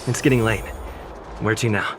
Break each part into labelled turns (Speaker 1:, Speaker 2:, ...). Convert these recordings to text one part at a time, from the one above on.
Speaker 1: It's getting late. Where to now?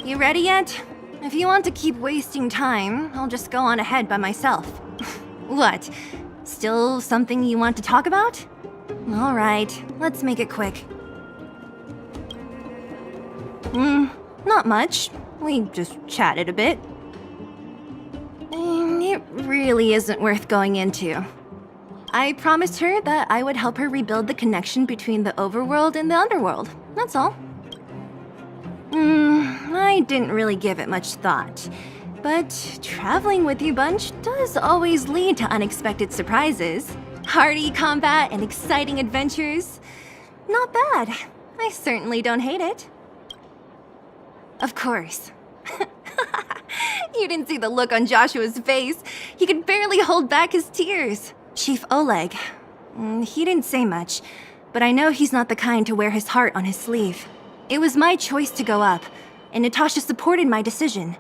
Speaker 2: You ready yet? If you want to keep wasting time, I'll just go on ahead by myself. What? Still something you want to talk about? Alright, let's make it quick. Not much. We just chatted a bit. It really isn't worth going into. I promised her that I would help her rebuild the connection between the overworld and the underworld. That's all. I didn't really give it much thought. But traveling with you bunch does always lead to unexpected surprises. Hearty combat and exciting adventures. Not bad. I certainly don't hate it. Of course. You didn't see the look on Joshua's face. He could barely hold back his tears. Chief Oleg. He didn't say much, but I know he's not the kind to wear his heart on his sleeve. It was my choice to go up, and Natasha supported my decision.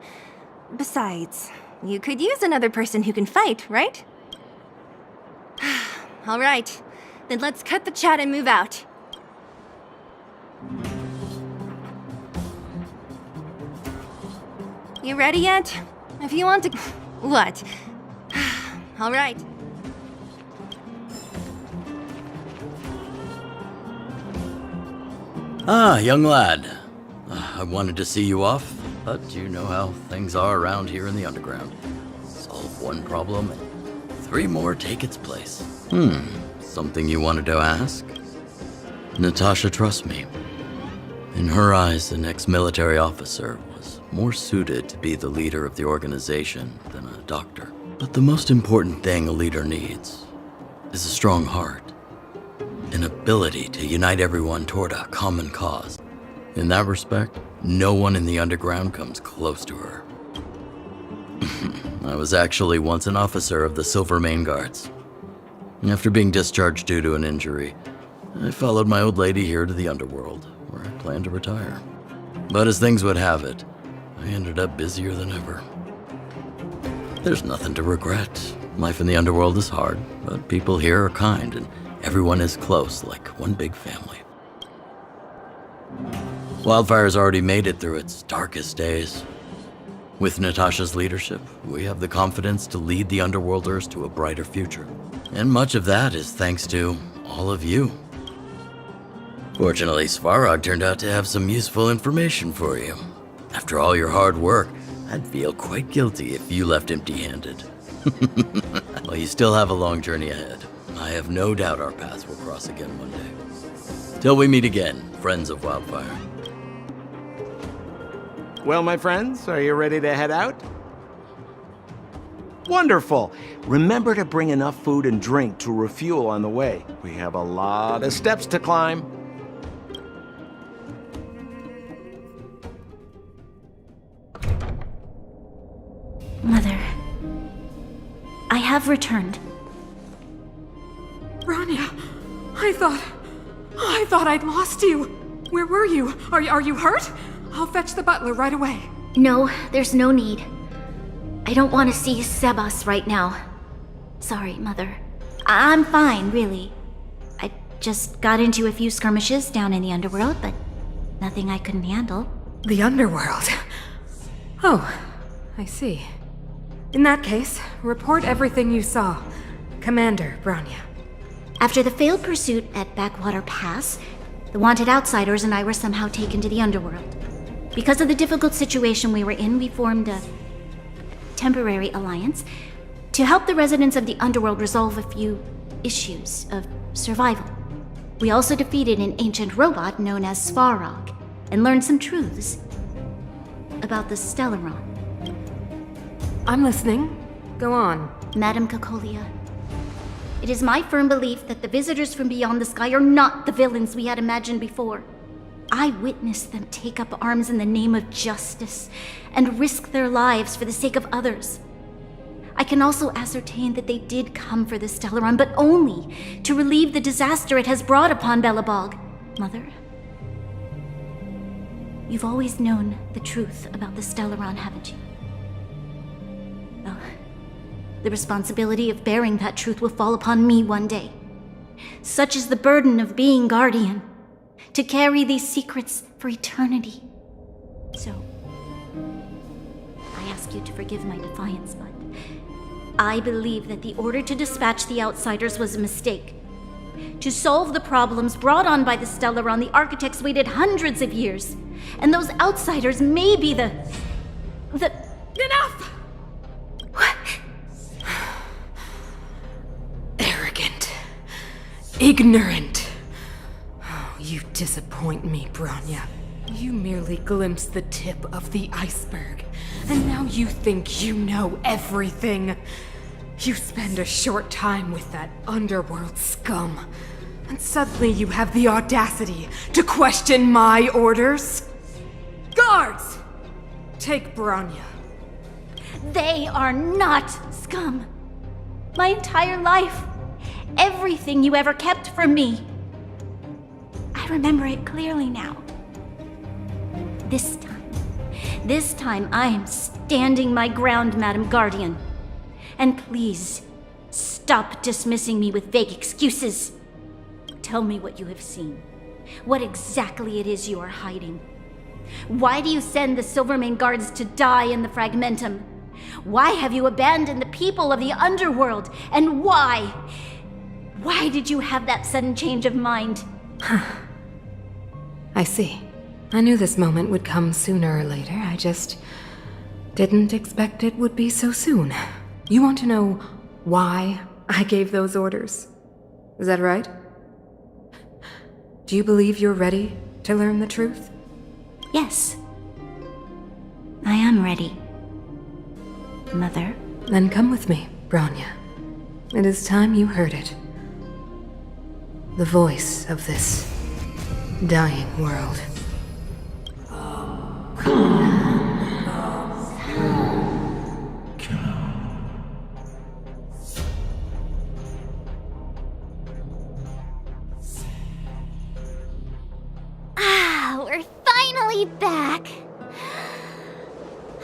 Speaker 2: Besides, you could use another person who can fight, right? All right, then let's cut the chat and move out. You ready yet? If you want to... What? All right.
Speaker 3: Ah, young lad. I wanted to see you off, but you know how things are around here in the underground. Solve one problem and 3 more take its place. Something you wanted to ask? Natasha trusts me. In her eyes, an ex-military officer was more suited to be the leader of the organization than a doctor. But the most important thing a leader needs is a strong heart, an ability to unite everyone toward a common cause. In that respect, no one in the underground comes close to her. I was actually once an officer of the Silver Main Guards. After being discharged due to an injury, I followed my old lady here to the underworld, where I planned to retire. But as things would have it, I ended up busier than ever. There's nothing to regret. Life in the underworld is hard, but people here are kind, and everyone is close, like one big family. Wildfire's already made it through its darkest days. With Natasha's leadership, we have the confidence to lead the Underworlders to a brighter future. And much of that is thanks to all of you. Fortunately, Svarog turned out to have some useful information for you. After all your hard work, I'd feel quite guilty if you left empty-handed. Well, you still have a long journey ahead. I have no doubt our paths will cross again one day. Till we meet again, friends of Wildfire.
Speaker 4: Well, my friends, are you ready to head out? Wonderful! Remember to bring enough food and drink to refuel on the way. We have a lot of steps to climb.
Speaker 5: Mother, I have returned.
Speaker 6: Bronya, I thought I'd lost you. Where were you? Are you hurt? I'll fetch the butler right away.
Speaker 5: No, there's no need. I don't want to see Sebas right now. Sorry, Mother. I'm fine, really. I just got into a few skirmishes down in the underworld, but nothing I couldn't handle.
Speaker 6: The underworld. Oh, I see. In that case, report everything you saw. Commander Bronya.
Speaker 5: After the failed pursuit at Backwater Pass, the wanted outsiders and I were somehow taken to the underworld. Because of the difficult situation we were in, we formed a temporary alliance to help the residents of the underworld resolve a few issues of survival. We also defeated an ancient robot known as Svarog and learned some truths about the Stellaron.
Speaker 6: I'm listening. Go on.
Speaker 5: Madam Cacolia, it is my firm belief that the visitors from beyond the sky are not the villains we had imagined before. I witnessed them take up arms in the name of justice and risk their lives for the sake of others. I can also ascertain that they did come for the Stellaron, but only to relieve the disaster it has brought upon Belobog. Mother, you've always known the truth about the Stellaron, haven't you? Well, the responsibility of bearing that truth will fall upon me one day. Such is the burden of being guardian, to carry these secrets for eternity. So, I ask you to forgive my defiance, but I believe that the order to dispatch the outsiders was a mistake. To solve the problems brought on by the Stellaron, the architects waited hundreds of years, and those outsiders may be the...
Speaker 6: Enough!
Speaker 5: What?
Speaker 6: Arrogant. Ignorant. Oh, you disappoint me, Bronya. You merely glimpsed the tip of the iceberg, and now you think you know everything. You spend a short time with that underworld scum, and suddenly you have the audacity to question my orders? Guards! Take Bronya.
Speaker 5: They are not scum. My entire life, everything you ever kept from me. I remember it clearly now. This time I am standing my ground, Madam Guardian. And please, stop dismissing me with vague excuses. Tell me what you have seen. What exactly it is you are hiding. Why do you send the Silvermane Guards to die in the Fragmentum? Why have you abandoned the people of the underworld? And why? Why did you have that sudden change of mind?
Speaker 6: I see. I knew this moment would come sooner or later. I just didn't expect it would be so soon. You want to know why I gave those orders? Is that right? Do you believe you're ready to learn the truth?
Speaker 5: Yes. I am ready. Mother.
Speaker 6: Then come with me, Bronya. It is time you heard it. The voice of this dying world.
Speaker 7: We're finally back.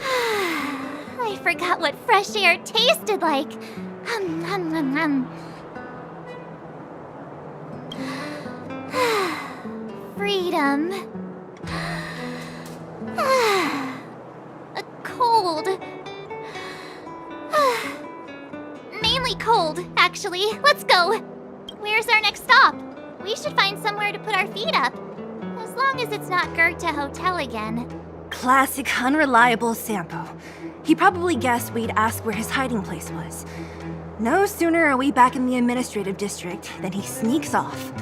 Speaker 7: I forgot what fresh air tasted like. Freedom. A cold. Mainly cold, actually. Let's go. Where's our next stop? We should find somewhere to put our feet up. As long as it's not Goethe Hotel again.
Speaker 2: Classic unreliable Sampo. He probably guessed we'd ask where his hiding place was. No sooner are we back in the administrative district than he sneaks off.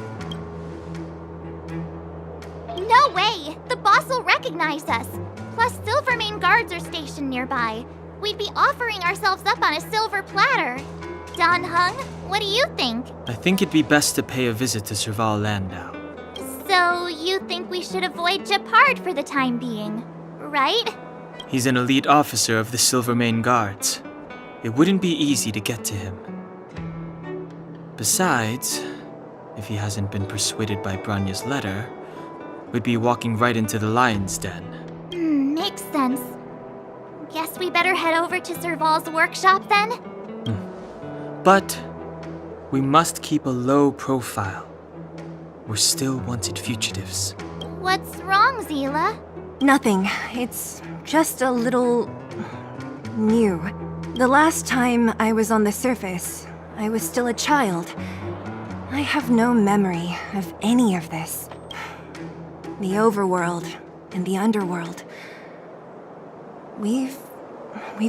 Speaker 7: No way! The boss will recognize us. Plus, Silvermane guards are stationed nearby. We'd be offering ourselves up on a silver platter. Don Hung, what do you think?
Speaker 8: I think it'd be best to pay a visit to Serval Landau.
Speaker 7: So, you think we should avoid Japard for the time being, right?
Speaker 8: He's an elite officer of the Silvermane Guards. It wouldn't be easy to get to him. Besides, if he hasn't been persuaded by Bronya's letter, we'd be walking right into the lion's den.
Speaker 7: Makes sense. Guess we better head over to Serval's workshop then?
Speaker 8: But we must keep a low profile. We're still wanted fugitives.
Speaker 7: What's wrong, Zila?
Speaker 2: Nothing. It's just a little... new. The last time I was on the surface, I was still a child. I have no memory of any of this. The overworld and the underworld. We've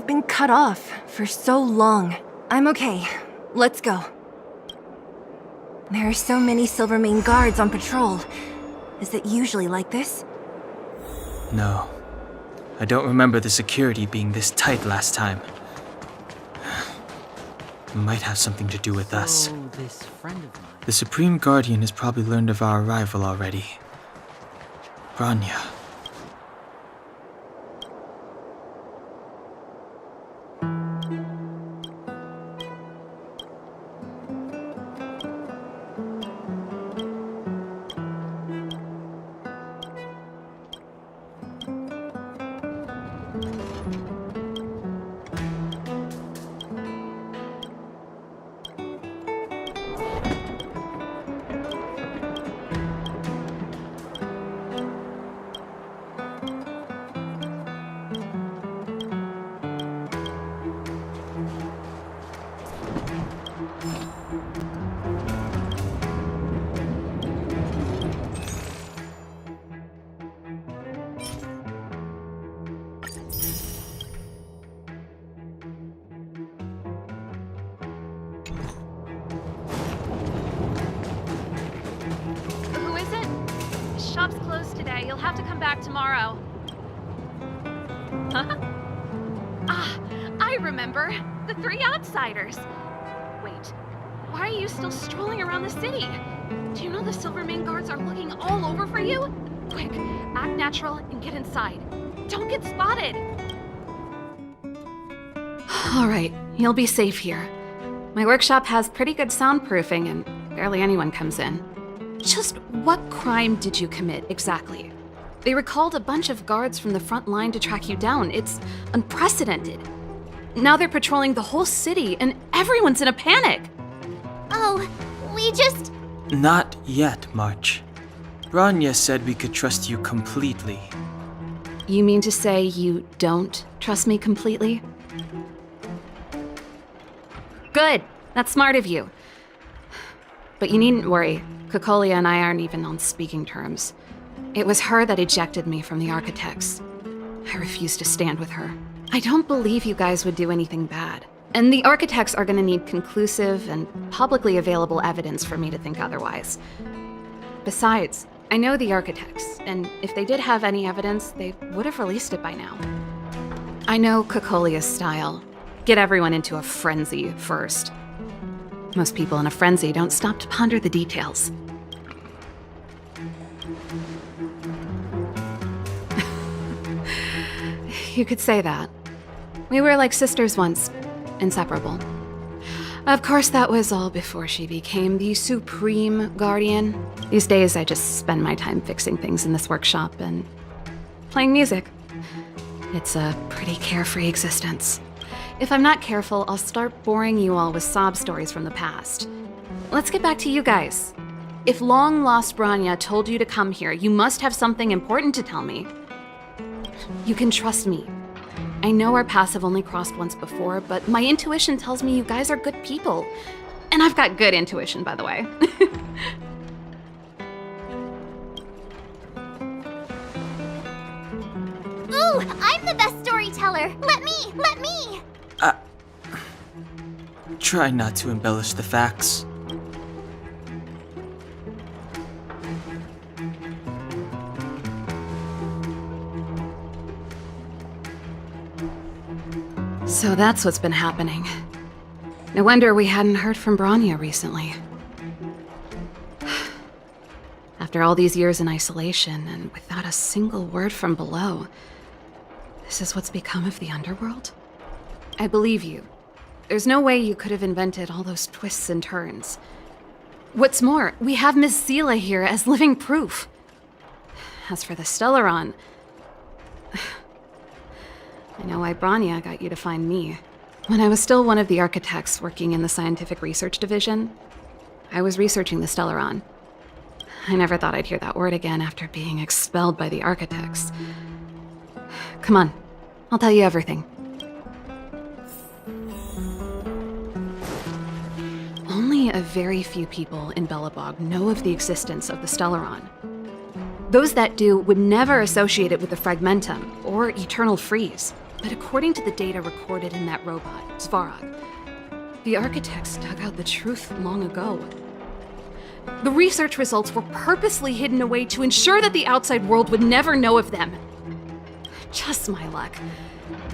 Speaker 2: been cut off for so long. I'm okay. Let's go. There are so many Silvermane guards on patrol. Is it usually like this?
Speaker 8: No. I don't remember the security being this tight last time. It might have something to do with us.
Speaker 9: This friend of mine.
Speaker 8: The Supreme Guardian has probably learned of our arrival already. Bronya.
Speaker 10: Who is it? The shop's closed today. You'll have to come back tomorrow. Huh? Ah, I remember. The three outsiders. Wait, why are you still strolling around the city? Do you know the Silvermane guards are looking all over for you? Quick, act natural and get inside. Don't get spotted.
Speaker 11: All right, you'll be safe here. My workshop has pretty good soundproofing and barely anyone comes in. Just what crime did you commit exactly? They recalled a bunch of guards from the front line to track you down. It's unprecedented. Now they're patrolling the whole city and everyone's in a panic.
Speaker 7: Oh, we just...
Speaker 8: Not yet, March. Bronya said we could trust you completely.
Speaker 11: You mean to say you don't trust me completely? Good. That's smart of you. But you needn't worry. Kokolia and I aren't even on speaking terms. It was her that ejected me from the Architects. I refuse to stand with her. I don't believe you guys would do anything bad. And the Architects are gonna need conclusive and publicly available evidence for me to think otherwise. Besides, I know the architects, and if they did have any evidence, they would have released it by now. I know Cocolia's style. Get everyone into a frenzy first. Most people in a frenzy don't stop to ponder the details. You could say that. We were like sisters once, inseparable. Of course, that was all before she became the supreme guardian. These days, I just spend my time fixing things in this workshop and playing music. It's a pretty carefree existence. If I'm not careful, I'll start boring you all with sob stories from the past. Let's get back to you guys. If long-lost Bronya told you to come here, you must have something important to tell me. You can trust me. I know our paths have only crossed once before, but my intuition tells me you guys are good people. And I've got good intuition, by the way.
Speaker 7: Ooh, I'm the best storyteller! Let me!
Speaker 8: Try not to embellish the facts.
Speaker 11: So that's what's been happening. No wonder we hadn't heard from Bronya recently. After all these years in isolation and without a single word from below, this is what's become of the underworld? I believe you. There's no way you could have invented all those twists and turns. What's more, we have Miss Seela here as living proof. As for the Stellaron, I know why Bronya got you to find me. When I was still one of the architects working in the scientific research division, I was researching the Stellaron. I never thought I'd hear that word again after being expelled by the architects. Come on, I'll tell you everything. Only a very few people in Belobog know of the existence of the Stellaron. Those that do would never associate it with the Fragmentum or Eternal Freeze. But according to the data recorded in that robot, Svarog, the architects dug out the truth long ago. The research results were purposely hidden away to ensure that the outside world would never know of them. Just my luck.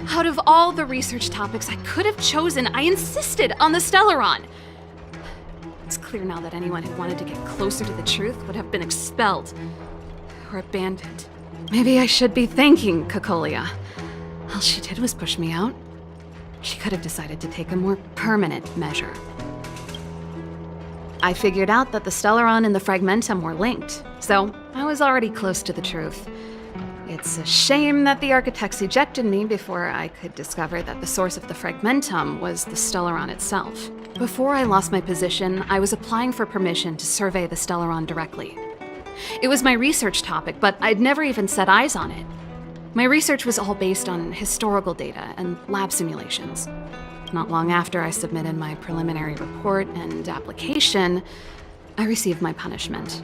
Speaker 11: Out of all the research topics I could have chosen, I insisted on the Stellaron. It's clear now that anyone who wanted to get closer to the truth would have been expelled or abandoned. Maybe I should be thanking Cocolia. All she did was push me out. She could have decided to take a more permanent measure. I figured out that the Stellaron and the Fragmentum were linked, so I was already close to the truth. It's a shame that the architects ejected me before I could discover that the source of the Fragmentum was the Stellaron itself. Before I lost my position, I was applying for permission to survey the Stellaron directly. It was my research topic, but I'd never even set eyes on it. My research was all based on historical data and lab simulations. Not long after I submitted my preliminary report and application, I received my punishment.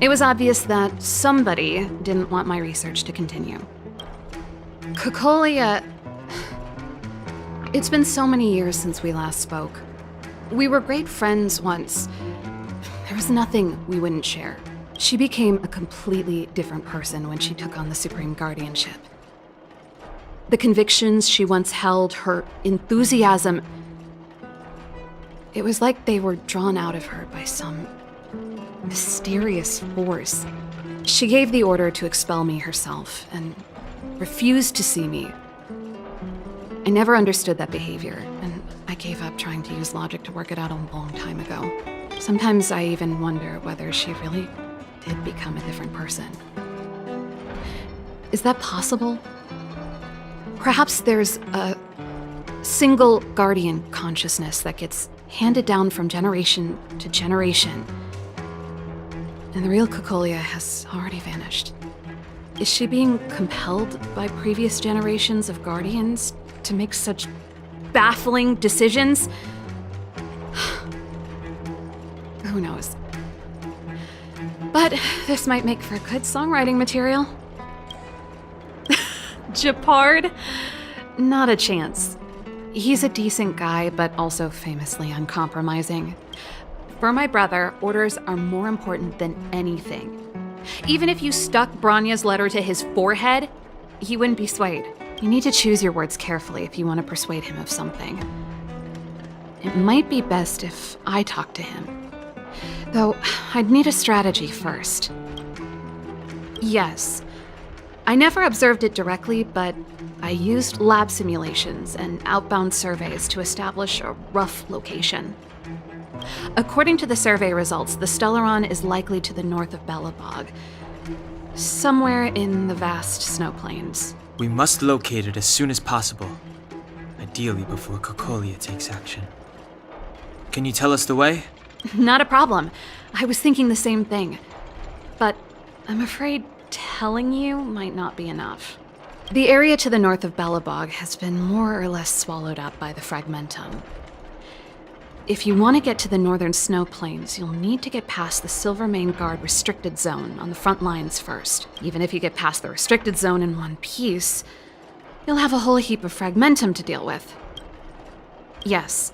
Speaker 11: It was obvious that somebody didn't want my research to continue. Cocolia... It's been so many years since we last spoke. We were great friends once. There was nothing we wouldn't share. She became a completely different person when she took on the Supreme Guardianship. The convictions she once held, her enthusiasm, it was like they were drawn out of her by some mysterious force. She gave the order to expel me herself and refused to see me. I never understood that behavior, and I gave up trying to use logic to work it out a long time ago. Sometimes I even wonder whether she really did become a different person. Is that possible? Perhaps there's a single guardian consciousness that gets handed down from generation to generation, and the real Cocolia has already vanished. Is she being compelled by previous generations of guardians to make such baffling decisions? Who knows? But this might make for good songwriting material. Japard? Not a chance. He's a decent guy, but also famously uncompromising. For my brother, orders are more important than anything. Even if you stuck Bronya's letter to his forehead, he wouldn't be swayed. You need to choose your words carefully if you want to persuade him of something. It might be best if I talk to him. Though, I'd need a strategy first. Yes, I never observed it directly, but I used lab simulations and outbound surveys to establish a rough location. According to the survey results, the Stellaron is likely to the north of Belobog, somewhere in the vast snow plains.
Speaker 8: We must locate it as soon as possible, ideally before Cocolia takes action. Can you tell us the way?
Speaker 11: Not a problem. I was thinking the same thing. But I'm afraid telling you might not be enough. The area to the north of Belobog has been more or less swallowed up by the Fragmentum. If you want to get to the northern snow plains, you'll need to get past the Silvermane Guard restricted zone on the front lines first. Even if you get past the restricted zone in one piece, you'll have a whole heap of Fragmentum to deal with. Yes,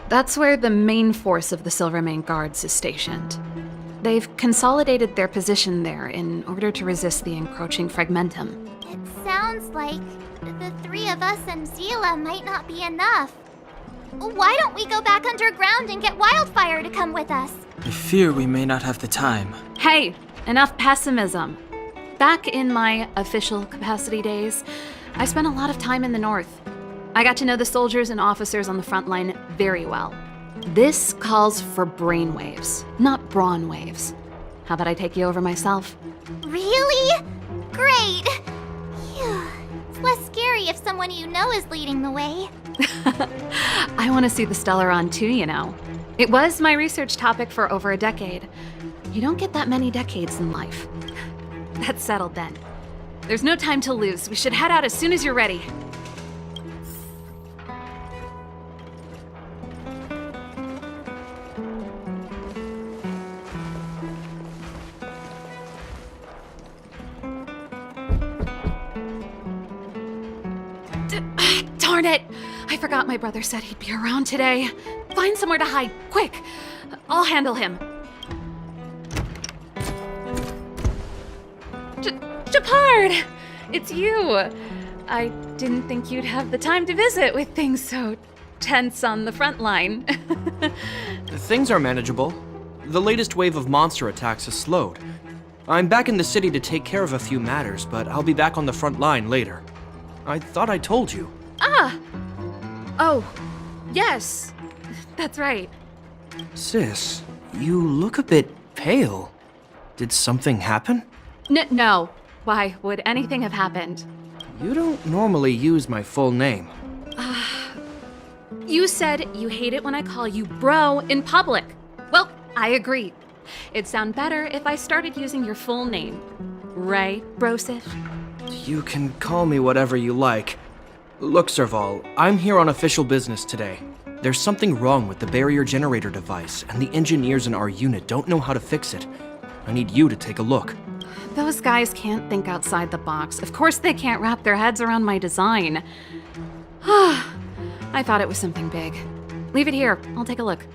Speaker 11: that's where the main force of the Silvermane Guards is stationed. They've consolidated their position there in order to resist the encroaching Fragmentum.
Speaker 7: It sounds like the three of us and Zila might not be enough. Why don't we go back underground and get Wildfire to come with us?
Speaker 8: I fear we may not have the time.
Speaker 11: Hey, enough pessimism. Back in my official capacity days, I spent a lot of time in the north. I got to know the soldiers and officers on the front line very well. This calls for brainwaves, not brawn waves. How about I take you over myself?
Speaker 7: Really? Great! Phew. It's less scary if someone you know is leading the way.
Speaker 11: I want to see the Stellaron too, you know. It was my research topic for over a decade. You don't get that many decades in life. That's settled then. There's no time to lose. We should head out as soon as you're ready. Darn it! I forgot my brother said he'd be around today. Find somewhere to hide, quick! I'll handle him. Japard! It's you! I didn't think you'd have the time to visit with things so tense on the front line.
Speaker 9: Things are manageable. The latest wave of monster attacks has slowed. I'm back in the city to take care of a few matters, but I'll be back on the front line later. I thought I told you.
Speaker 11: Ah! Oh, yes. That's right.
Speaker 9: Sis, you look a bit pale. Did something happen?
Speaker 11: No. Why would anything have happened?
Speaker 9: You don't normally use my full name.
Speaker 11: You said you hate it when I call you bro in public. Well, I agree. It'd sound better if I started using your full name. Right, Brosif?
Speaker 9: You can call me whatever you like. Look, Serval, I'm here on official business today. There's something wrong with the barrier generator device, and the engineers in our unit don't know how to fix it. I need you to take a look.
Speaker 11: Those guys can't think outside the box. Of course they can't wrap their heads around my design. I thought it was something big. Leave it here. I'll take a look.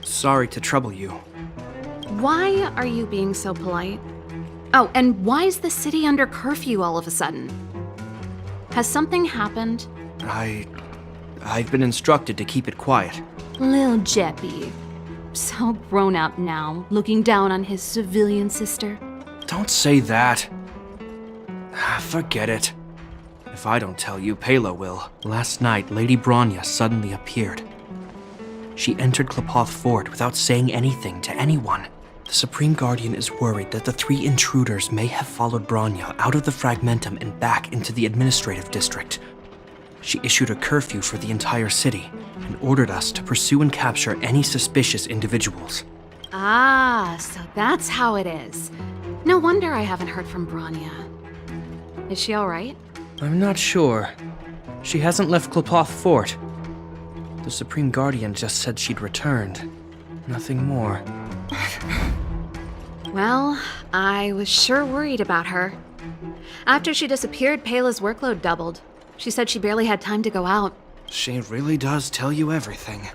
Speaker 9: Sorry to trouble you.
Speaker 11: Why are you being so polite? Oh, and why is the city under curfew all of a sudden? Has something happened?
Speaker 9: I've been instructed to keep it quiet.
Speaker 11: Lil Jeppy. So grown up now, looking down on his civilian sister.
Speaker 9: Don't say that. Forget it. If I don't tell you, Pela will. Last night, Lady Bronya suddenly appeared. She entered Klepoth Fort without saying anything to anyone. The Supreme Guardian is worried that the three intruders may have followed Bronya out of the Fragmentum and back into the administrative district. She issued a curfew for the entire city and ordered us to pursue and capture any suspicious individuals.
Speaker 11: Ah, so that's how it is. No wonder I haven't heard from Bronya. Is she all right?
Speaker 9: I'm not sure. She hasn't left Klepoth Fort. The Supreme Guardian just said she'd returned. Nothing more.
Speaker 11: Well, I was sure worried about her. After she disappeared, Pela's workload doubled. She said she barely had time to go out.
Speaker 9: She really does tell you everything.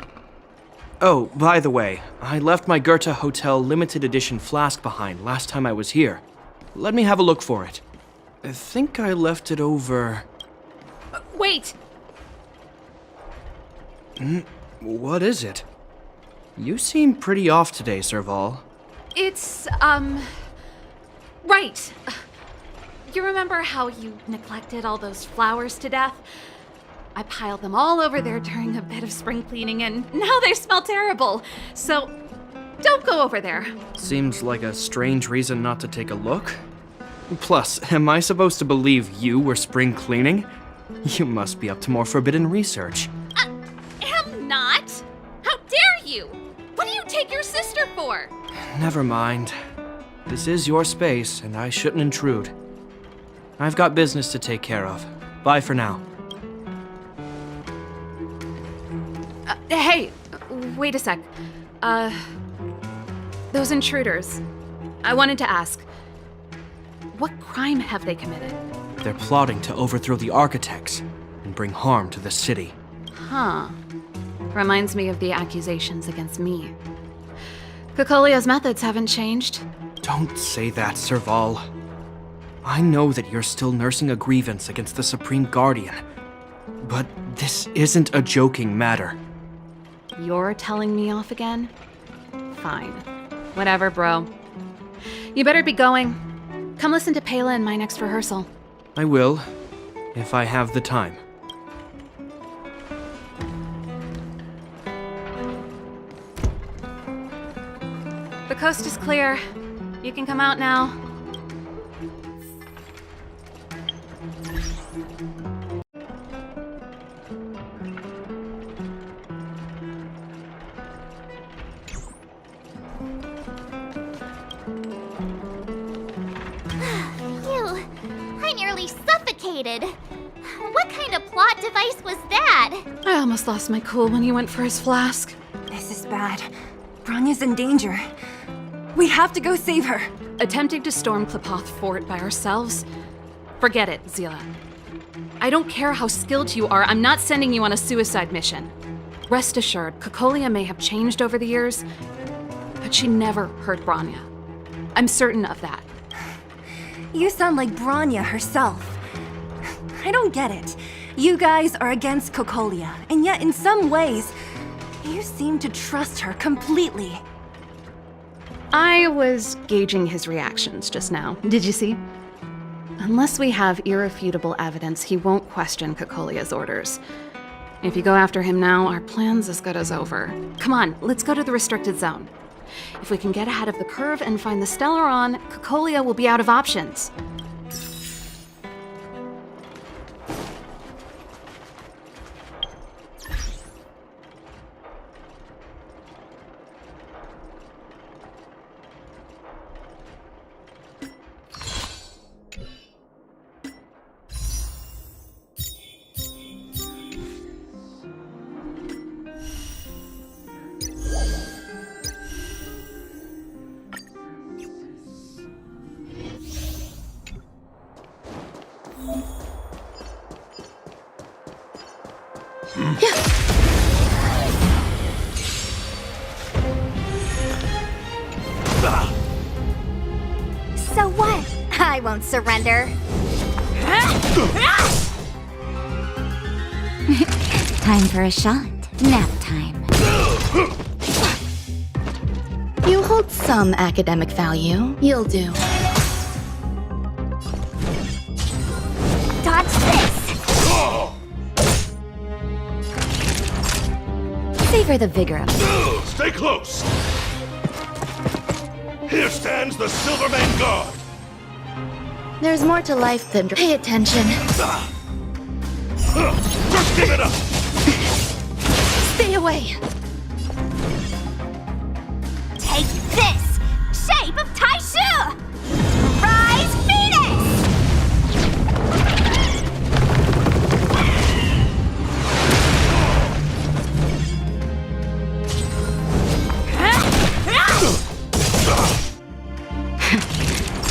Speaker 9: Oh, by the way, I left my Goethe Hotel limited edition flask behind last time I was here. Let me have a look for it. I think I left it over...
Speaker 11: Wait!
Speaker 9: What is it? You seem pretty off today, Serval.
Speaker 11: It's, right. You remember how you neglected all those flowers to death? I piled them all over there during a bit of spring cleaning, and now they smell terrible. So, don't go over there.
Speaker 9: Seems like a strange reason not to take a look. Plus, am I supposed to believe you were spring cleaning? You must be up to more forbidden research.
Speaker 11: Am not? How dare you? What do you take your sister for?
Speaker 9: Never mind. This is your space, and I shouldn't intrude. I've got business to take care of. Bye for now.
Speaker 11: Hey, wait a sec. Those intruders. I wanted to ask, what crime have they committed?
Speaker 9: They're plotting to overthrow the architects and bring harm to the city.
Speaker 11: Huh. Reminds me of the accusations against me. Cocolia's methods haven't changed.
Speaker 9: Don't say that, Serval. I know that you're still nursing a grievance against the Supreme Guardian, but this isn't a joking matter.
Speaker 11: You're telling me off again? Fine. Whatever, bro. You better be going. Come listen to Pela in my next rehearsal.
Speaker 9: I will, if I have the time.
Speaker 11: The coast is clear. You can come out now.
Speaker 7: I nearly suffocated. What kind of plot device was that?
Speaker 11: I almost lost my cool when you went for his flask.
Speaker 2: This is bad. Bronya's in danger. We have to go save her.
Speaker 11: Attempting to storm Klepoth Fort by ourselves? Forget it, Zila. I don't care how skilled you are, I'm not sending you on a suicide mission. Rest assured, Cocolia may have changed over the years, but she never hurt Bronya. I'm certain of that.
Speaker 2: You sound like Bronya herself. I don't get it. You guys are against Cocolia, and yet in some ways, you seem to trust her completely.
Speaker 11: I was gauging his reactions just now. Did you see? Unless we have irrefutable evidence, he won't question Cocolia's orders. If you go after him now, our plan's as good as over. Come on, let's go to the restricted zone. If we can get ahead of the curve and find the Stellaron, Cocolia will be out of options.
Speaker 7: So what? I won't surrender. Time for a shot. Nap time.
Speaker 12: You hold some academic value. You'll do.
Speaker 7: Dodge this! Savor the vigor of it.
Speaker 13: Stay close! Here stands the Silvermane Guard!
Speaker 12: There's more to life than pay attention.
Speaker 13: Just give it up!
Speaker 12: Stay away!
Speaker 7: Take this! Shape of Taishu! Rise, Phoenix!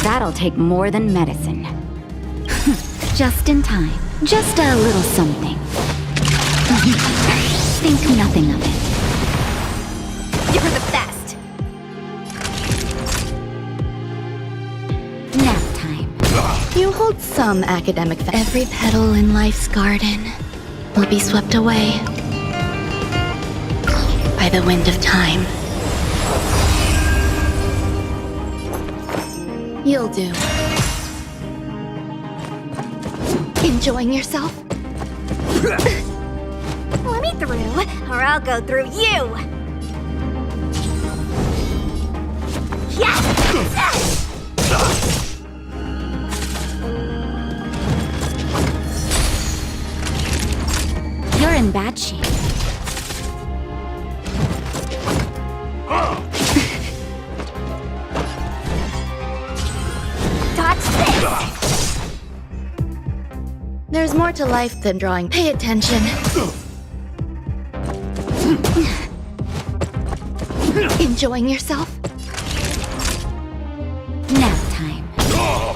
Speaker 14: That'll take more than medicine. Just in time. Just a little something. Think nothing of it.
Speaker 12: You hold some academic Every petal in life's garden will be swept away by the wind of time. You'll do. Enjoying yourself?
Speaker 5: Let me through, or I'll go through you! You're in bad shape. Dodge this!
Speaker 12: There's more to life than drawing. Pay attention. Enjoying yourself?
Speaker 5: Nap time.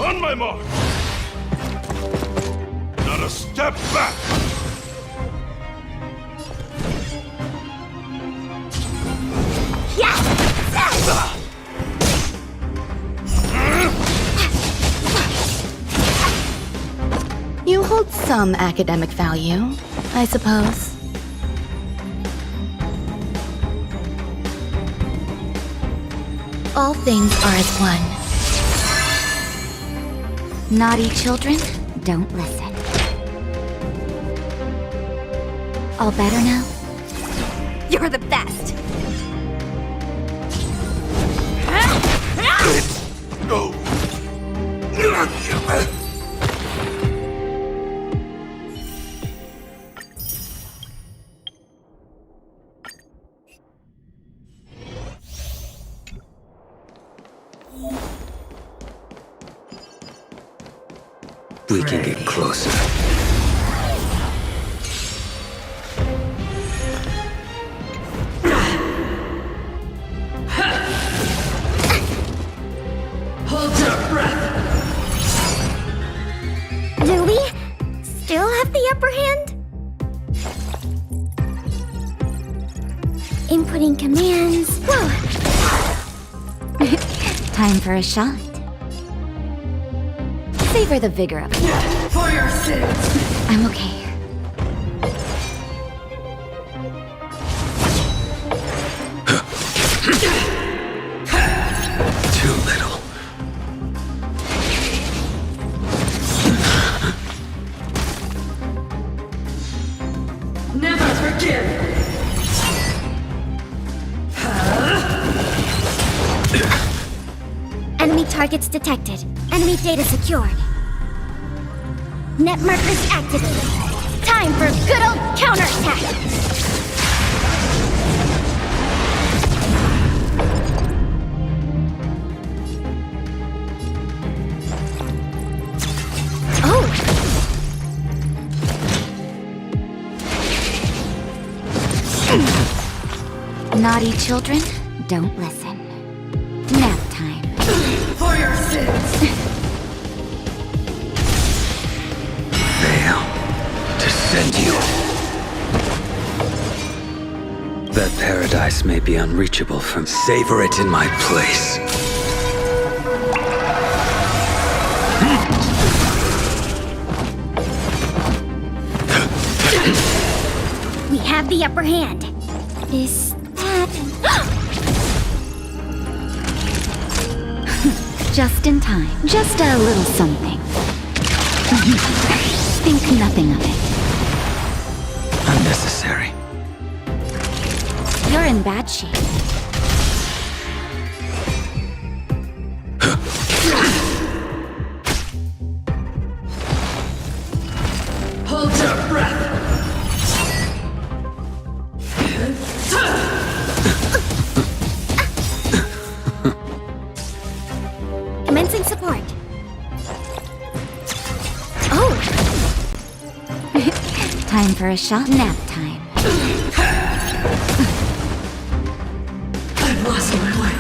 Speaker 13: On my mark! Not a step back!
Speaker 12: You hold some academic value, I suppose. All things are as one.
Speaker 14: Naughty children, don't listen. All better now?
Speaker 5: You're the best!
Speaker 13: No!
Speaker 1: We can get closer.
Speaker 6: Hold your breath!
Speaker 7: Do we still have the upper hand? Inputting commands. Whoa!
Speaker 14: Time for a shot. Savor the vigor of it.
Speaker 6: For your sins!
Speaker 14: I'm okay.
Speaker 1: Too little.
Speaker 6: Never forgive!
Speaker 7: Enemy targets detected. Enemy data secured. Net markers activated. Time for good old counterattack!
Speaker 14: Naughty children, don't listen. Nap time.
Speaker 6: For your sins!
Speaker 1: Fail to send you. That paradise may be unreachable from. Savor it in my place.
Speaker 7: We have the upper hand. Is that...
Speaker 14: Just in time. Just a little something. Think nothing of it.
Speaker 1: Unnecessary.
Speaker 14: You're in bad shape.
Speaker 6: Hold your breath!
Speaker 7: Commencing support. Oh!
Speaker 14: Time for a shot. Nap time.
Speaker 6: I've lost my way.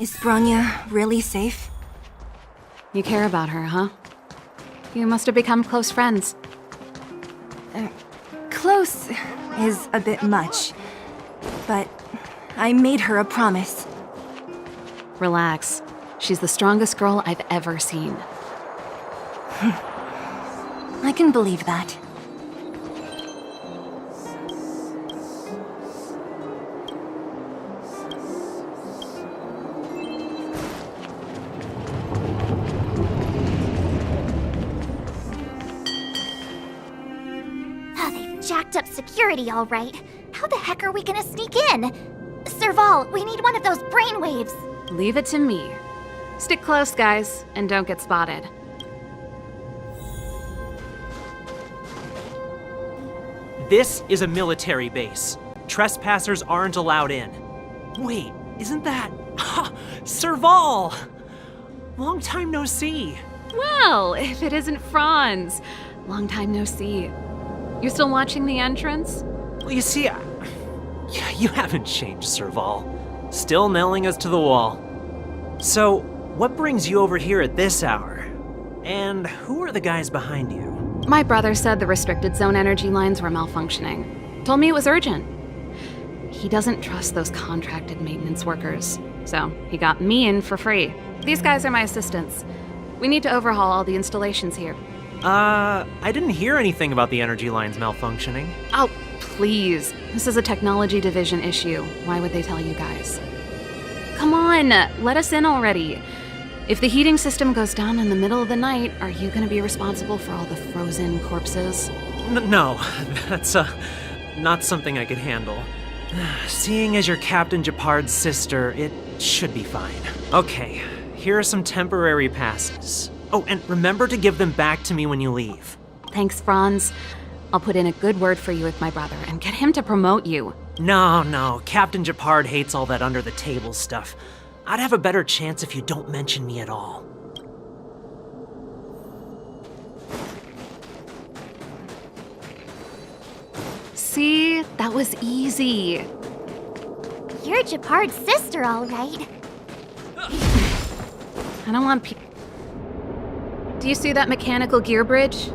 Speaker 2: Is Bronya really safe?
Speaker 11: You care about her, huh? You must have become close friends.
Speaker 2: Close is a bit much, but I made her a promise.
Speaker 11: Relax. She's the strongest girl I've ever seen.
Speaker 2: I can believe that.
Speaker 7: They've jacked up security, all right. How the heck are we gonna sneak in? Serval, we need one of those brainwaves.
Speaker 11: Leave it to me. Stick close, guys, and don't get spotted.
Speaker 9: This is a military base. Trespassers aren't allowed in. Wait, isn't that... Serval! Long time no see.
Speaker 11: Well, if it isn't Franz. Long time no see. You still watching the entrance?
Speaker 9: Well, you see, you haven't changed, Serval. Still nailing us to the wall. So, what brings you over here at this hour? And who are the guys behind you?
Speaker 11: My brother said the restricted zone energy lines were malfunctioning. Told me it was urgent. He doesn't trust those contracted maintenance workers, so he got me in for free. These guys are my assistants. We need to overhaul all the installations here.
Speaker 9: I didn't hear anything about the energy lines malfunctioning.
Speaker 11: Oh, please. This is a technology division issue. Why would they tell you guys? Come on, let us in already. If the heating system goes down in the middle of the night, are you gonna be responsible for all the frozen corpses?
Speaker 9: No, that's, not something I could handle. Seeing as you're Captain Japard's sister, it should be fine. Okay, here are some temporary passes. Oh, and remember to give them back to me when you leave.
Speaker 11: Thanks, Franz. I'll put in a good word for you with my brother and get him to promote you.
Speaker 9: No, Captain Japard hates all that under-the-table stuff. I'd have a better chance if you don't mention me at all.
Speaker 11: See? That was easy.
Speaker 7: You're Japard's sister, all right.
Speaker 11: I don't want people... Do you see that mechanical gear bridge?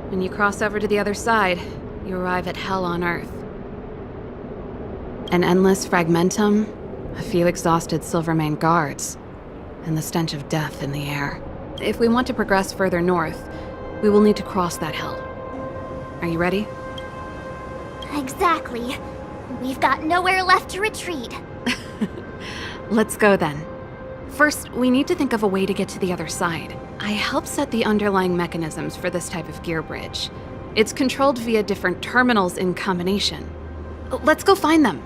Speaker 11: When you cross over to the other side, you arrive at hell on Earth. An endless fragmentum, a few exhausted Silvermane guards, and the stench of death in the air. If we want to progress further north, we will need to cross that hell. Are you ready?
Speaker 7: Exactly. We've got nowhere left to retreat.
Speaker 11: Let's go then. First, we need to think of a way to get to the other side. I helped set the underlying mechanisms for this type of gear bridge. It's controlled via different terminals in combination. Let's go find them.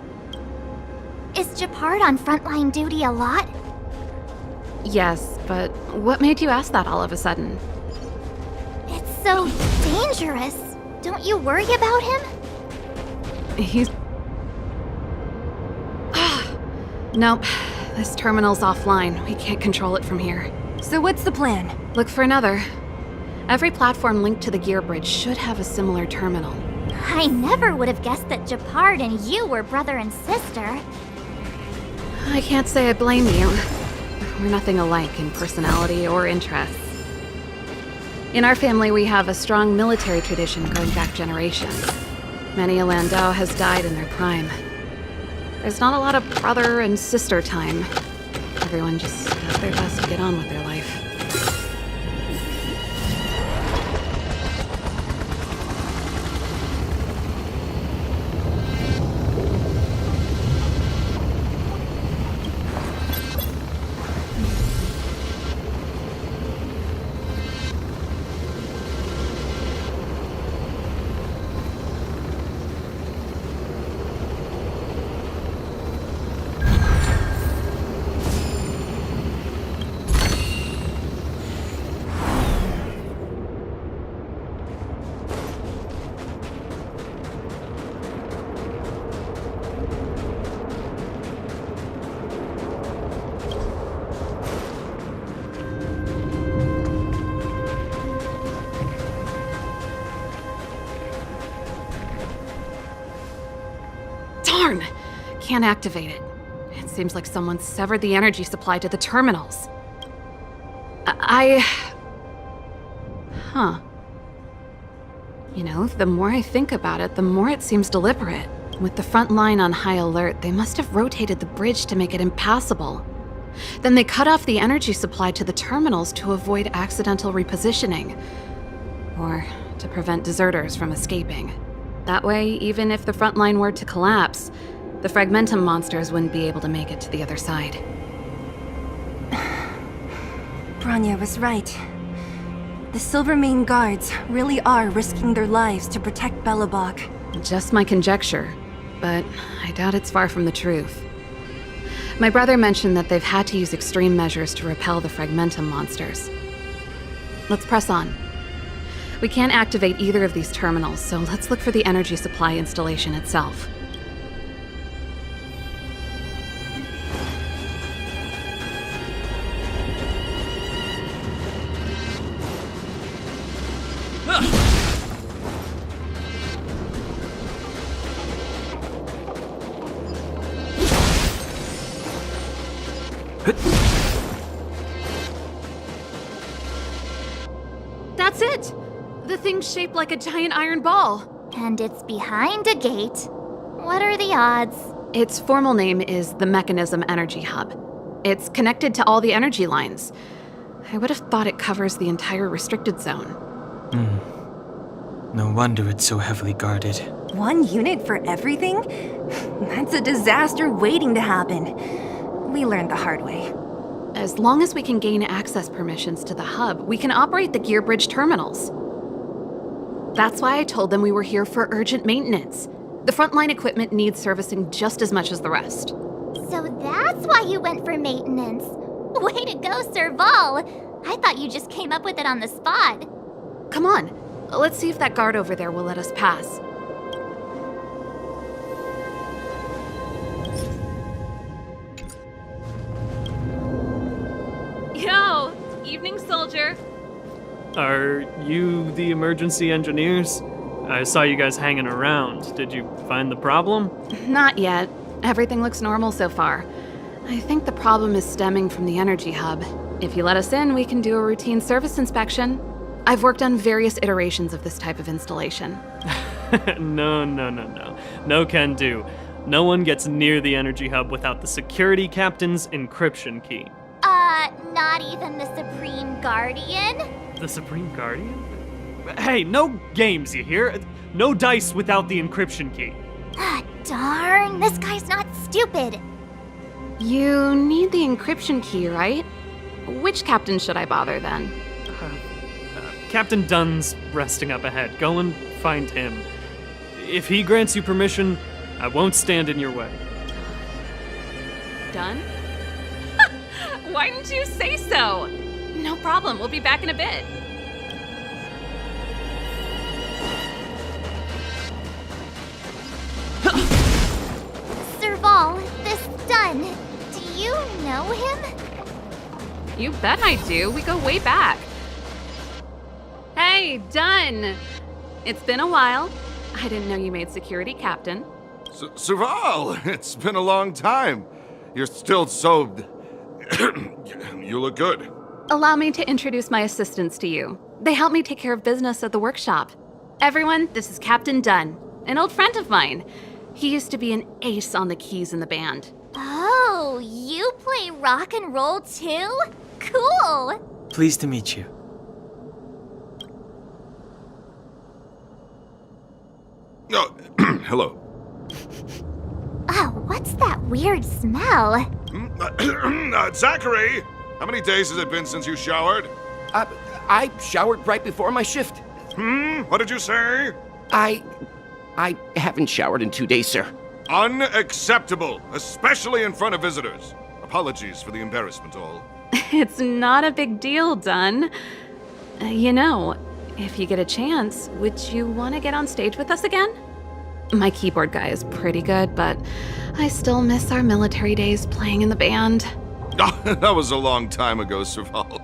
Speaker 7: Is Japard on frontline duty a lot?
Speaker 11: Yes, but what made you ask that all of a sudden?
Speaker 7: It's so dangerous. Don't you worry about him?
Speaker 11: He's... Nope. This terminal's offline. We can't control it from here.
Speaker 2: So what's the plan?
Speaker 11: Look for another. Every platform linked to the gear bridge should have a similar terminal.
Speaker 7: I never would have guessed that Japard and you were brother and sister.
Speaker 11: I can't say I blame you. We're nothing alike in personality or interests. In our family, we have a strong military tradition going back generations. Many a Landau has died in their prime. There's not a lot of brother and sister time. Everyone just does their best to get on with their life. Darn! Can't activate it. It seems like someone severed the energy supply to the terminals. Huh. You know, the more I think about it, the more it seems deliberate. With the front line on high alert, they must have rotated the bridge to make it impassable. Then they cut off the energy supply to the terminals to avoid accidental repositioning. Or to prevent deserters from escaping. That way, even if the front line were to collapse, the Fragmentum monsters wouldn't be able to make it to the other side.
Speaker 2: Bronya was right. The Silvermane guards really are risking their lives to protect Belobog.
Speaker 11: Just my conjecture, but I doubt it's far from the truth. My brother mentioned that they've had to use extreme measures to repel the Fragmentum monsters. Let's press on. We can't activate either of these terminals, so let's look for the energy supply installation itself. That's it! The thing's shaped like a giant iron ball.
Speaker 7: And it's behind a gate. What are the odds?
Speaker 11: Its formal name is the Mechanism Energy Hub. It's connected to all the energy lines. I would have thought it covers the entire restricted zone.
Speaker 8: No wonder it's so heavily guarded.
Speaker 2: One unit for everything? That's a disaster waiting to happen. We learned the hard way.
Speaker 11: As long as we can gain access permissions to the hub, we can operate the gear bridge terminals. That's why I told them we were here for urgent maintenance. The frontline equipment needs servicing just as much as the rest.
Speaker 7: So that's why you went for maintenance. Way to go, Serval! I thought you just came up with it on the spot.
Speaker 11: Come on, let's see if that guard over there will let us pass. Yo! Evening, soldier.
Speaker 15: Are you the emergency engineers? I saw you guys hanging around. Did you find the problem?
Speaker 11: Not yet. Everything looks normal so far. I think the problem is stemming from the energy hub. If you let us in, we can do a routine service inspection. I've worked on various iterations of this type of installation.
Speaker 15: No. No can do. No one gets near the energy hub without the security captain's encryption key.
Speaker 7: Not even the Supreme Guardian?
Speaker 15: The Supreme Guardian? Hey, no games, you hear? No dice without the encryption key.
Speaker 7: Ah, darn, this guy's not stupid.
Speaker 11: You need the encryption key, right? Which captain should I bother then?
Speaker 15: Captain Dunn's resting up ahead. Go and find him. If he grants you permission, I won't stand in your way.
Speaker 11: Dunn? Why didn't you say so? No problem, we'll be back in a bit.
Speaker 7: Serval, this Dunn, do you know him?
Speaker 11: You bet I do. We go way back. Hey, Dunn! It's been a while. I didn't know you made security captain.
Speaker 13: Serval, it's been a long time. You're still so... You look good.
Speaker 11: Allow me to introduce my assistants to you. They help me take care of business at the workshop. Everyone, this is Captain Dunn, an old friend of mine. He used to be an ace on the keys in the band.
Speaker 7: Oh, you play rock and roll too? Cool!
Speaker 8: Pleased to meet you.
Speaker 13: Oh, hello.
Speaker 7: Oh, what's that weird smell?
Speaker 13: Zachary! How many days has it been since you showered?
Speaker 16: I showered right before my shift.
Speaker 13: What did you say?
Speaker 16: I haven't showered in 2 days, sir.
Speaker 13: Unacceptable, especially in front of visitors. Apologies for the embarrassment, all.
Speaker 11: It's not a big deal, Dunn. You know, if you get a chance, would you want to get on stage with us again? My keyboard guy is pretty good, but I still miss our military days playing in the band.
Speaker 13: That was a long time ago, Serval.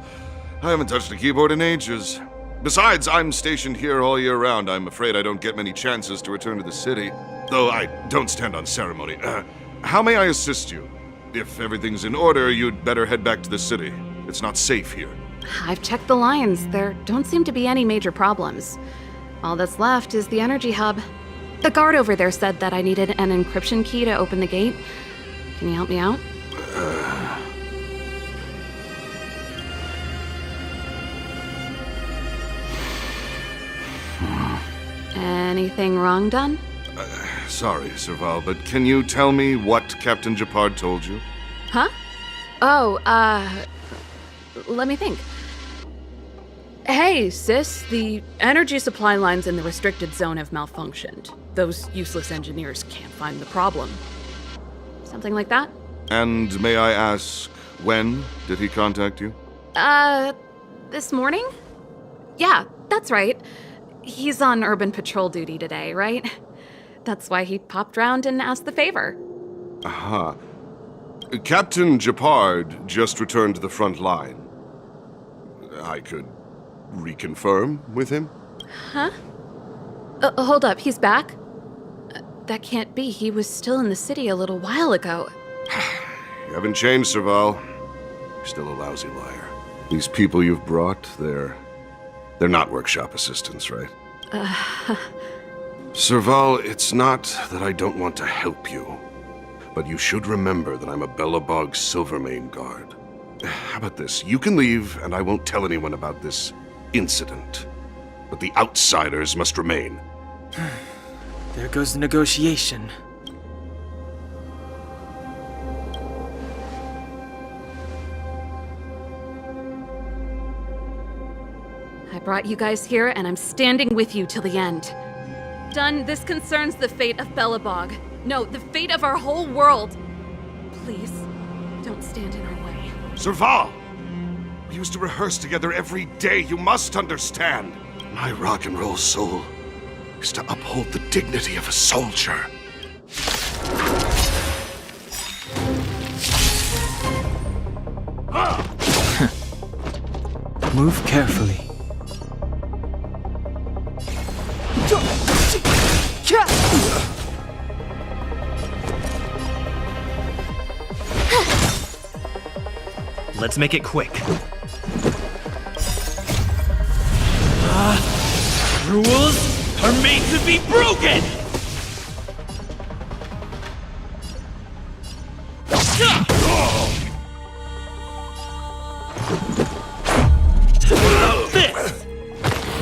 Speaker 13: I haven't touched a keyboard in ages. Besides, I'm stationed here all year round. I'm afraid I don't get many chances to return to the city. Though I don't stand on ceremony. How may I assist you? if everything's in order, you'd better head back to the city. It's not safe here.
Speaker 11: I've checked the lines. There don't seem to be any major problems. All that's left is the energy hub. The guard over there said that I needed an encryption key to open the gate. Can you help me out? Anything wrong done?
Speaker 13: Sorry, Serval, but can you tell me what Captain Japard told you?
Speaker 11: Huh? Oh, let me think. Hey, sis, the energy supply lines in the restricted zone have malfunctioned. Those useless engineers can't find the problem. Something like that?
Speaker 13: And may I ask, when did he contact you?
Speaker 11: This morning? Yeah, that's right. He's on urban patrol duty today, right? That's why he popped round and asked the favor.
Speaker 13: Aha. Captain Japard just returned to the front line. I could reconfirm with him?
Speaker 11: Huh? Hold up, he's back? That can't be. He was still in the city a little while ago.
Speaker 13: You haven't changed, Serval. You're still a lousy liar. These people you've brought, they're not workshop assistants, right? Serval, it's not that I don't want to help you, but you should remember that I'm a Belobog Silvermane guard. How about this? You can leave, and I won't tell anyone about this incident. But the outsiders must remain.
Speaker 8: There goes the negotiation.
Speaker 11: I brought you guys here, and I'm standing with you till the end. Done, this concerns the fate of Belobog. No, the fate of our whole world. Please, don't stand in our way.
Speaker 13: Serval! We used to rehearse together every day, you must understand. My rock and roll soul is to uphold the dignity of a soldier.
Speaker 8: Move carefully.
Speaker 9: Let's make it quick. Rules are made to be broken!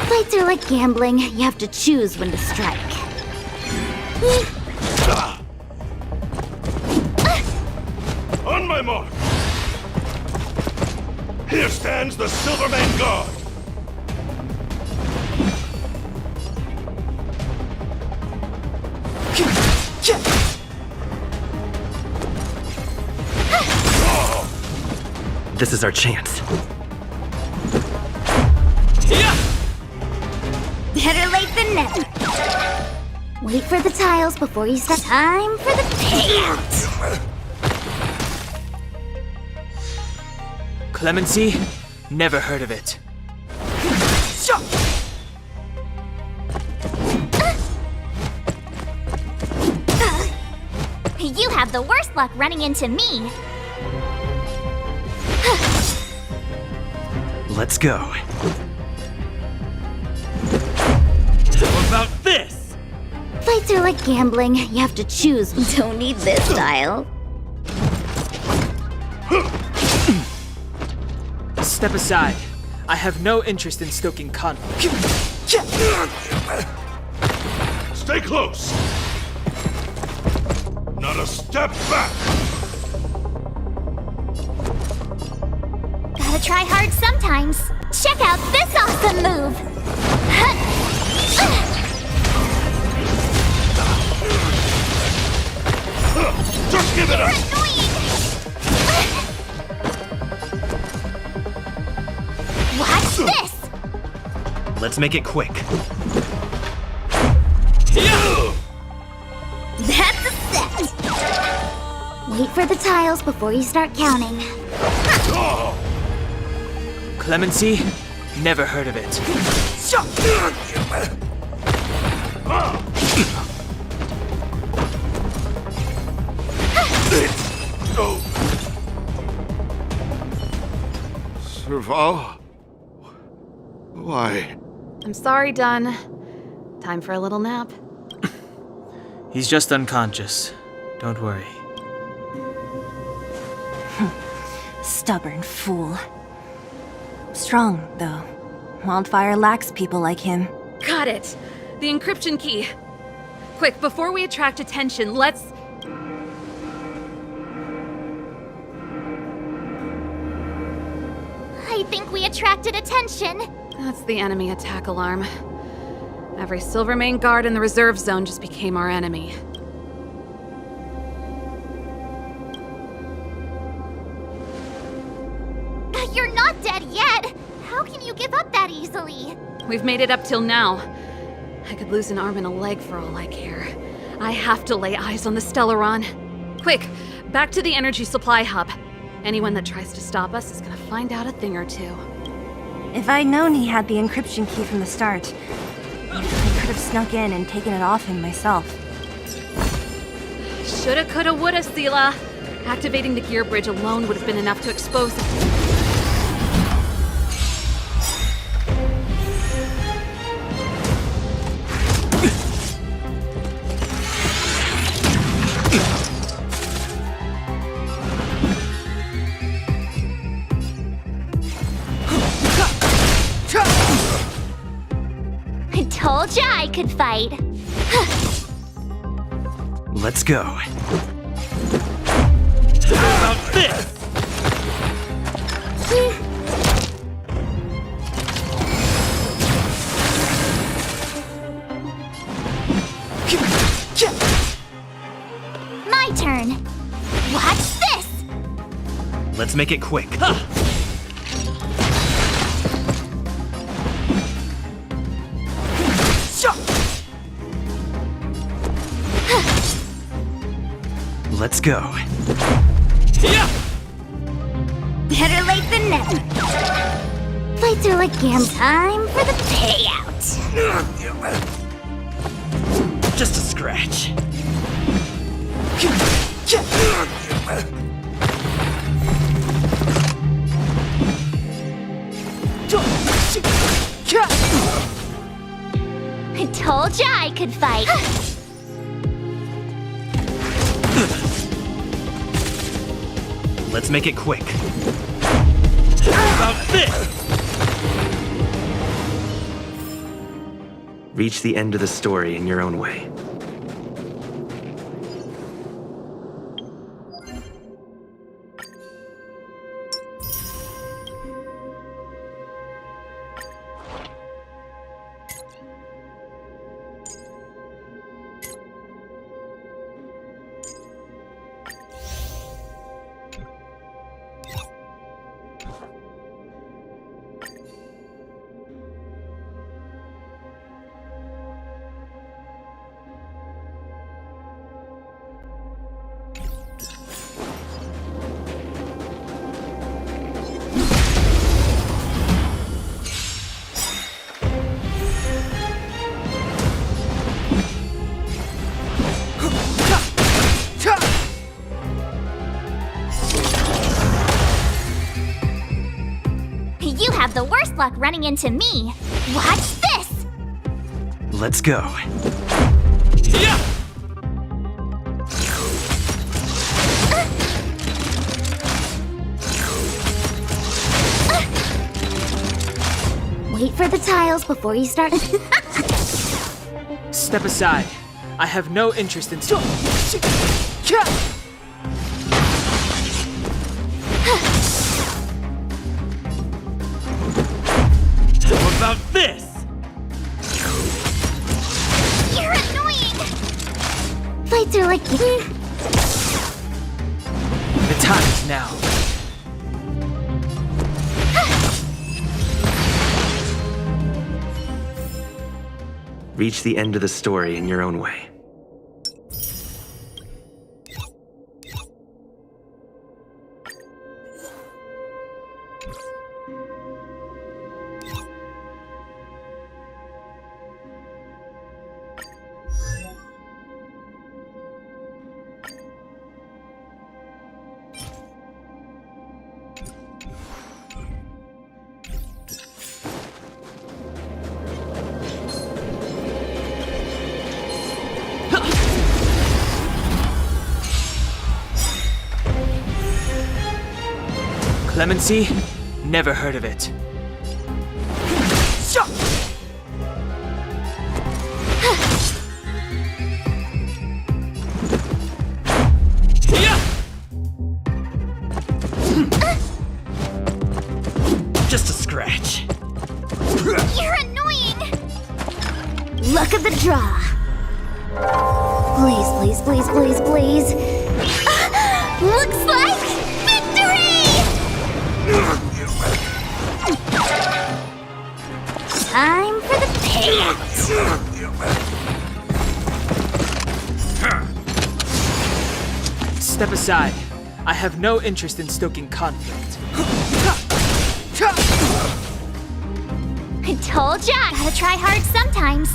Speaker 7: Fights are like gambling. You have to choose when to strike.
Speaker 13: On my mark! Here stands the Silvermane Guard!
Speaker 9: This is our chance.
Speaker 7: Better late than never. Wait for the tiles before you start. Time for the payout.
Speaker 8: Clemency? Never heard of it.
Speaker 7: You have the worst luck running into me.
Speaker 9: Let's go. How about this?
Speaker 7: Fights are like gambling. You have to choose. Don't need this style.
Speaker 8: Step aside. I have no interest in stoking conflict.
Speaker 13: Stay close! Not a step back!
Speaker 7: Gotta try hard sometimes. Check out this awesome move!
Speaker 13: Just give it up!
Speaker 7: Watch this!
Speaker 9: Let's make it quick.
Speaker 7: That's a set! Wait for the tiles before you start counting.
Speaker 8: Clemency? Never heard of it.
Speaker 13: Serval? Why?
Speaker 11: I'm sorry, Dunn. Time for a little nap.
Speaker 8: He's just unconscious. Don't worry.
Speaker 2: Stubborn fool. Strong, though. Wildfire lacks people like him.
Speaker 11: Got it! The encryption key. Quick, before we attract attention, let's...
Speaker 7: I think we attracted attention.
Speaker 11: That's the enemy attack alarm. Every Silvermane guard in the reserve zone just became our enemy.
Speaker 7: You're not dead yet. How can you give up that easily?
Speaker 11: We've made it up till now. I could lose an arm and a leg for all I care. I have to lay eyes on the Stellaron. Quick, back to the energy supply hub. Anyone that tries to stop us is gonna find out a thing or two.
Speaker 2: If I'd known he had the encryption key from the start, I could have snuck in and taken it off him myself.
Speaker 11: Shoulda, coulda, woulda, Sela. Activating the gear bridge alone would have been enough to expose it.
Speaker 7: I told ya I could fight.
Speaker 17: Let's go.
Speaker 8: How about this?
Speaker 7: My turn. Watch this!
Speaker 17: Let's make it quick. Let's go.
Speaker 7: Better late than never. Fights are like game time for the payout.
Speaker 17: Just a scratch.
Speaker 7: I told ya I could fight.
Speaker 17: Let's make it quick.
Speaker 8: How about this?
Speaker 17: Reach the end of the story in your own way.
Speaker 7: You have the worst luck running into me. Watch this!
Speaker 17: Let's go.
Speaker 7: Wait for the tiles before you start.
Speaker 8: Step aside. I have no interest in... How about this?
Speaker 7: You're annoying! Fights are like...
Speaker 8: The time is now.
Speaker 17: Reach the end of the story in your own way.
Speaker 8: Clemency? Never heard of it.
Speaker 16: Just a scratch.
Speaker 7: You're annoying! Luck of the draw. Please, please, please, please, please. Looks like victory! Time for the payout.
Speaker 8: Step aside. I have no interest in stoking conflict.
Speaker 7: I told ya! Gotta try hard sometimes.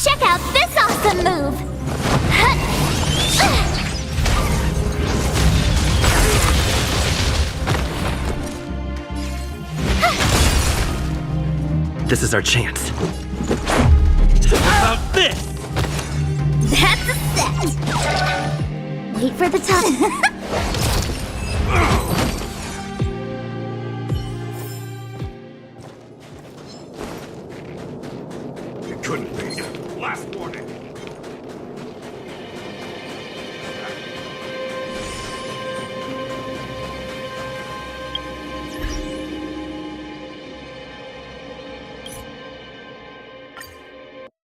Speaker 7: Check out this awesome move!
Speaker 17: This is our chance.
Speaker 16: How about this?
Speaker 7: That's a set! Wait for the time.
Speaker 13: It couldn't be. Last warning.